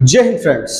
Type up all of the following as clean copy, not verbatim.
जय हिंद फ्रेंड्स।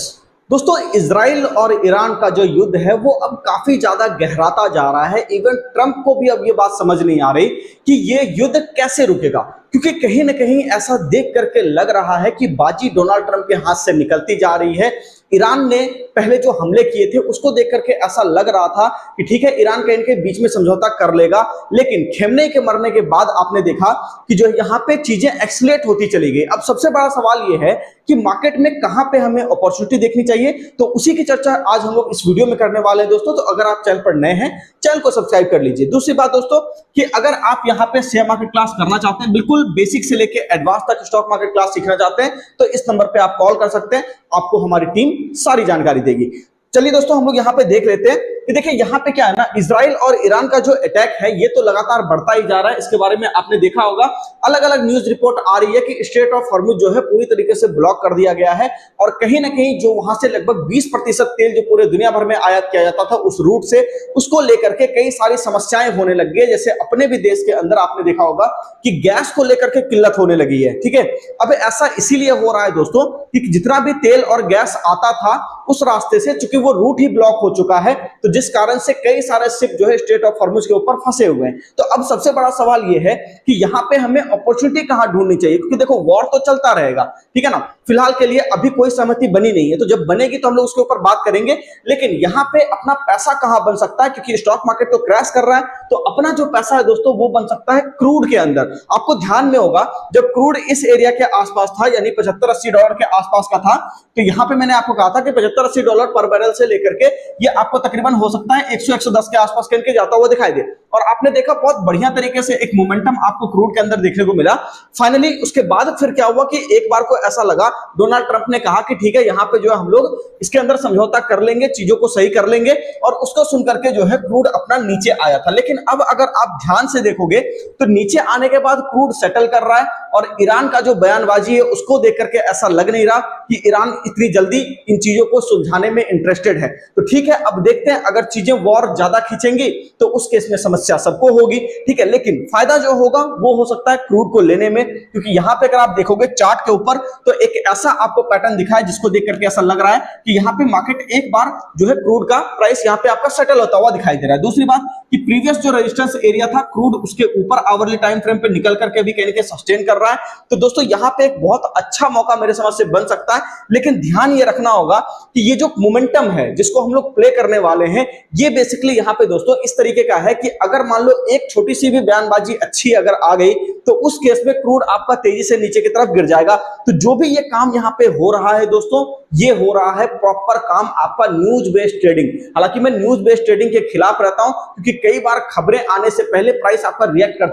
दोस्तों, इजराइल और ईरान का जो युद्ध है वो अब काफी ज्यादा गहराता जा रहा है। इवन ट्रंप को भी अब ये बात समझ नहीं आ रही कि ये युद्ध कैसे रुकेगा, क्योंकि कहीं ना कहीं ऐसा देख करके लग रहा है कि बाजी डोनाल्ड ट्रंप के हाथ से निकलती जा रही है। ईरान ने पहले जो हमले किए थे उसको देख करके ऐसा लग रहा था कि ठीक है, ईरान का इनके बीच में समझौता कर लेगा, लेकिन खेमनेई के मरने के बाद आपने देखा कि जो यहाँ पे चीजें एक्सलेट होती चली गई। अब सबसे बड़ा सवाल ये है कि मार्केट में कहां पे हमें अपॉर्चुनिटी देखनी चाहिए, तो उसी की चर्चा आज हम लोग इस वीडियो में करने वाले हैं दोस्तों। तो अगर आप चैनल पर नए हैं, चैनल को सब्सक्राइब कर लीजिए। दूसरी बात दोस्तों कि अगर आप यहाँ पे शेयर मार्केट क्लास करना चाहते हैं, बिल्कुल बेसिक से लेके एडवांस तक स्टॉक मार्केट क्लास सीखना चाहते हैं, तो इस नंबर पे आप कॉल कर सकते हैं। आपको हमारी टीम सारी जानकारी देगी। चलिए दोस्तों, हम लोग यहाँ पे देख लेते हैं कि देखिए यहाँ पे क्या है ना, इजराइल और ईरान का जो अटैक है ये तो लगातार बढ़ता ही जा रहा है। इसके बारे में आपने देखा होगा, अलग अलग न्यूज रिपोर्ट आ रही है कि स्ट्रेट ऑफ हॉर्मुज जो है पूरी तरीके से ब्लॉक कर दिया गया है, और कहीं ना कहीं जो वहां से लगभग 20% तेल जो पूरे दुनिया भर में आयात किया जाता था उस रूट से, उसको लेकर के कई सारी समस्याएं होने लग गई। जैसे अपने भी देश के अंदर आपने देखा होगा कि गैस को लेकर के किल्लत होने लगी है। ठीक है, अब ऐसा इसीलिए हो रहा है दोस्तों कि जितना भी तेल और गैस आता था उस रास्ते से, चूंकि वो रूट ही ब्लॉक हो चुका है, तो जिस कारण से कई सारे शिप जो है स्ट्रेट ऑफ हॉर्मुज के ऊपर फंसे हुए हैं। तो अब सबसे बड़ा सवाल ये है कि यहाँ पे हमें अपॉर्चुनिटी कहां ढूंढनी चाहिए, क्योंकि देखो वॉर तो चलता रहेगा, ठीक है ना। फिलहाल के लिए अभी कोई सहमति बनी नहीं है, तो जब बनेगी तो हम लोग उसके ऊपर बात करेंगे। लेकिन यहाँ पे अपना पैसा कहां बन सकता है, क्योंकि स्टॉक मार्केट तो क्रैश कर रहा है, तो अपना जो पैसा है दोस्तों वो बन सकता है क्रूड के अंदर। आपको ध्यान में होगा जब क्रूड इस एरिया के आसपास था, यानी $75-80 के आसपास का था, तो यहाँ पे मैंने आपको कहा था कि $75-80 पर बैरल से लेकर के ये आपको तकरीबन हो सकता है 100-110 के आसपास के जाता हुआ दिखाई दे। और आपने देखा बहुत बढ़िया तरीके से एक मोमेंटम आपको क्रूड के अंदर देखने को मिला। फाइनली उसके बाद फिर क्या हुआ कि एक बार को ऐसा लगा, डोनाल्ड ट्रंप ने कहा कि ठीक है यहाँ पे जो है हम लोग इसके अंदर समझौता कर लेंगे, चीजों को सही कर लेंगे, और उसको सुनकर के जो है क्रूड अपना नीचे आया था। लेकिन अब अगर आप ध्यान से देखोगे तो नीचे आने के बाद क्रूड सेटल कर रहा है, और ईरान का जो बयानबाजी है उसको देख करके ऐसा लग नहीं रहा कि ईरान इतनी जल्दी इन चीजों को सुलझाने में इंटरेस्टेड है। तो ठीक है, अब देखते हैं, अगर चीजें वॉर ज्यादा खींचेंगी तो उस केस में समस्या सबको होगी, ठीक है। लेकिन फायदा जो होगा वो हो सकता है क्रूड को लेने में, क्योंकि यहां पे अगर आप देखोगे चार्ट के ऊपर तो एक ऐसा आपको पैटर्न दिखा है जिसको देख करके ऐसा लग रहा है कि यहाँ पे मार्केट एक बार जो है क्रूड का प्राइस यहाँ पे आपका सेटल होता हुआ दिखाई दे रहा है। दूसरी बात कि प्रीवियस जो रेजिस्टेंस एरिया था क्रूड उसके ऊपर आवरली टाइम फ्रेम पे निकल करके भी कहीं सस्टेन कर रहा है। तो दोस्तों यहाँ पे एक बहुत अच्छा मौका मेरे समझ से बन सकता है, लेकिन ध्यान ये रखना होगा कि ये जो मोमेंटम है जिसको हम लोग प्ले करने वाले हैं, ये बेसिकली यहाँ पे दोस्तों इस तरीके का है कि अगर मान लो एक छोटी सी भी बयानबाजी अच्छी अगर आ गई तो उस केस में क्रूड आपका तेजी से नीचे की तरफ गिर जाएगा। तो जो भी ये काम यहाँ पे हो रहा है दोस्तों, ये हो रहा है प्रॉपर काम आपका न्यूज बेस्ड ट्रेडिंग। हालांकि मैं न्यूज बेस्ड ट्रेडिंग के खिलाफ रहता हूं, क्योंकि कई बार खबरें आने से पहले प्राइस आपका रिएक्ट कर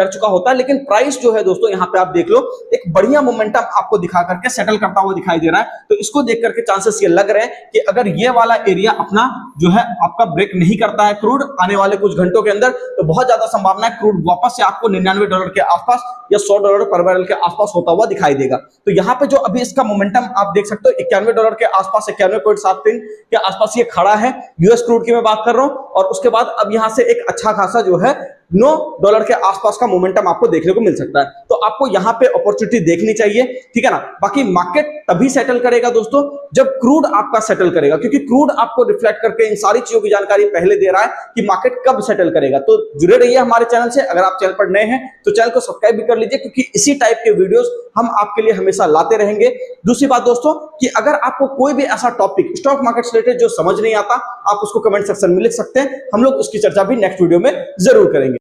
चुका होता है, लेकिन प्राइस जो है दोस्तों यहाँ पे आप देख लो एक बढ़िया मोमेंटम आपको दिखा करके सेटल करता हुआ दिखाई दे रहा है। तो इसको देख करके चांसेस ये लग रहे हैं कि अगर ये वाला एरिया अपना जो है आपका ब्रेक नहीं करता है क्रूड आने वाले कुछ घंटों के अंदर, तो बहुत ज्यादा संभावना है क्रूड वापस से आपको $99 के आसपास या $100 पर बैरल के आसपास होता हुआ दिखाई देगा। तो यहाँ पे जो अभी इसका मोमेंटम आप देख सकते हो $91 के आसपास, 91.73 के आसपास ये खड़ा है। यूएस क्रूड की मैं बात कर रहा हूं, और उसके बाद अब यहां से एक अच्छा खासा जो है $9 के आसपास का मोमेंटम आपको देखने को मिल सकता है। तो आपको यहां पे अपॉर्चुनिटी देखनी चाहिए, ठीक है ना। बाकी मार्केट तभी सेटल करेगा दोस्तों जब क्रूड आपका सेटल करेगा, क्योंकि क्रूड आपको रिफ्लेक्ट करके इन सारी चीजों की जानकारी पहले दे रहा है कि मार्केट कब सेटल करेगा। तो जुड़े रहिए हमारे चैनल से। अगर आप चैनल पर नए हैं तो चैनल को सब्सक्राइब भी कर लीजिए, क्योंकि इसी टाइप के वीडियोस हम आपके लिए हमेशा लाते रहेंगे। दूसरी बात दोस्तों कि अगर आपको कोई भी ऐसा टॉपिक स्टॉक मार्केट से रिलेटेड जो समझ नहीं आता, आप उसको कमेंट सेक्शन में लिख सकते हैं, हम लोग उसकी चर्चा भी नेक्स्ट वीडियो में जरूर करेंगे।